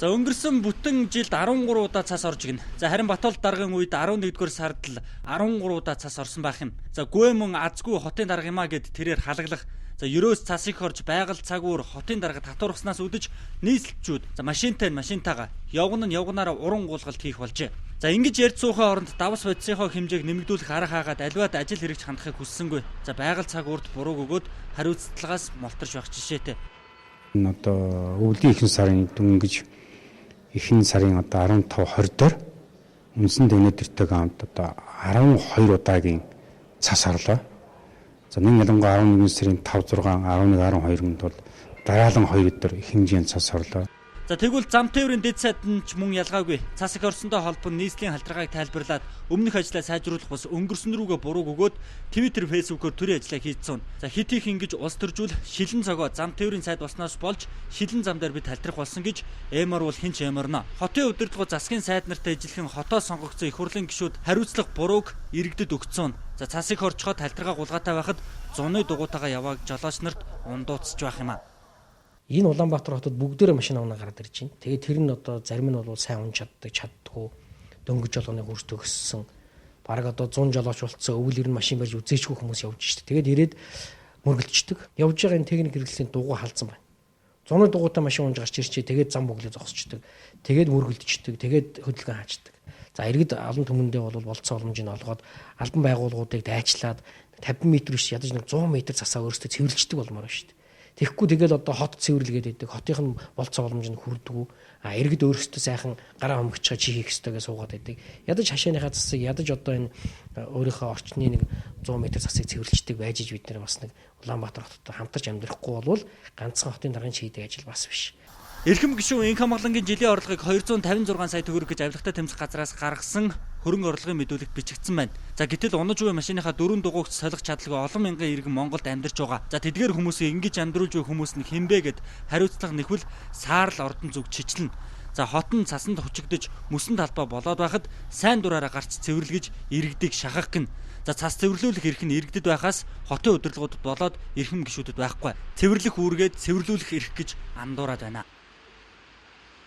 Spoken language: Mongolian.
За өнгөрсөн бүтэн жилд 13 удаа цас орж игнэ. За харин Батболд даргын үед 11-р сард л 13 удаа цас орсон байх юм. За гүй мөн азгүй хотын дарга юмаа гэд тэрээр халаглах. За ерөөс цас их орж байгаль цагуур хотын дарга татваргаснаас үдэж нийслэлчүүд за машинтайгаа явгнаараа уран гуулгалт хийх болжээ. За ингэж ярьж суухын оронд давс бодисынхоо хэмжээг нэмэгдүүлэх арга хаагаад аливаад ажил хэрэгч хандахыг хүссэнгүй. За байгаль цагуурт бурууг өгөөд хариуцлагаас молторч байх жишээтэй. Энэ одоо өвлийн ихэнх сарын дөнгөж ихэнх сарын одоо 15-20 дээр үндсэн дэнэдэртэйг хамт одоо 12 удаагийн цас орлоо. За нэг ялангуяа 11 сарын 5, 6, 11, 12-нд бол дараалан 2 өдөр их хэмжээний цас орлоо. За тэгвэл зам тээврийн дэд сайд нь ч мөн ялгаагүй. Цас их орсондоо холбон нийслэлийн халдваргааг тайлбарлаад өмнөх ажлаа сайжруулах бас өнгөрсөн рүүгээ бурууг өгөөд Twitter, Facebook-оор төрийн ажлаа хийцэн. За хит их ингэж улс төржүүл шилэн цогоо зам тээврийн сайд болсноос болж шилэн зам дээр бид талтрах болсон гэж эмэр бол хинч эмэрнэ. Хотын удирдлагын засгийн сайд нартай ижилхэн хотоо сонгогдсон их хурлын гишүүд хариуцлага бурууг иргэдэд өгцөн. За цас их орчход талтргаа гулгаатай байхад зуны дугуйтайгаа явааг жолооч нарт ундууцж байх юм а. Энэ Улаанбаатар хотод бүгдээрээ машин авна гараад ирж байна. Тэгээд тэр нь одоо зарим нь бол сайн унж чаддаггүй дөнгөж жолооны хурц төгссөн. Бараг одоо 100 жолооч болцсон өвөл ер нь машин барьж үзээчгүй хүмүүс явж штэ. Тэгээд ирээд мөргөлдчихдөг. Явж байгаа энэ техник хэрэгслийн дугуй халдсан байна. Зуны дугуйтай машин унж гарч ирчээ. Тэгээд зам бүглээ зогсчдөг. Тэгээд мөргөлдчихдөг. Тэгээд хөдөлгөөн хаачдаг. За иргэд олон түмэндээ бол болцсон боломжийг олгоод албан байгууллагуудыг дайчлаад 50 м биш ядаж нэг 100 м засаа өөрсдөө цэвэрлждэг болмоор байна штэ. Тэгэхгүй тэгэл одоо хот цэвэрлгээд байдаг. Хотынх нь болцоо боломж нь хүрдэггүй. Иргэд өөрсдөө сайхан гараа хомгичгаа чи хийх ёстойгоо суугаад байдаг. Ядаж хашааныхаа засыг ядаж одоо энэ өөрийнхөө орчны нэг 100 м засыг цэвэрлждэг байж бид нар бас нэг Улаанбаатар хотод хамтарч амьдрахгүй болвол ганцхан хотын даргын хийдэг ажил бас биш. Эрхэм гишүүн Инх хамгааллын жилийн орлогыг 256 сая төгрөг гэж авилгатай тэмцэх газраас гаргасан хөрөнгө орлогын мэдүүлэгт бичигдсэн байна. За гэтэл унаж буй машиныхаа 4 дугуйгт солих чадлагүй олон мянган иргэн Монголд амьдарч байгаа. За тэдгээр хүмүүсийг ингэж амьдруулж буй хүмүүс нь хинбэ гэд хариуцлага нэхвэл саарл ордон зүг чичлэн. За хот нь цасанд хүчигдэж мөсөн талбай болоод байхад сайн дураараа гарч цэвэрлэгэж иргэдийг шахах гин. За цас цэвэрлүүлэх эрх нь иргэдэд байхаас хотын удирдлагуудад болоод эрхэм гишүүдэд байхгүй. Цэвэрлэх үүргээд цэвэрлүүлэх эрх гэж андуураад байна.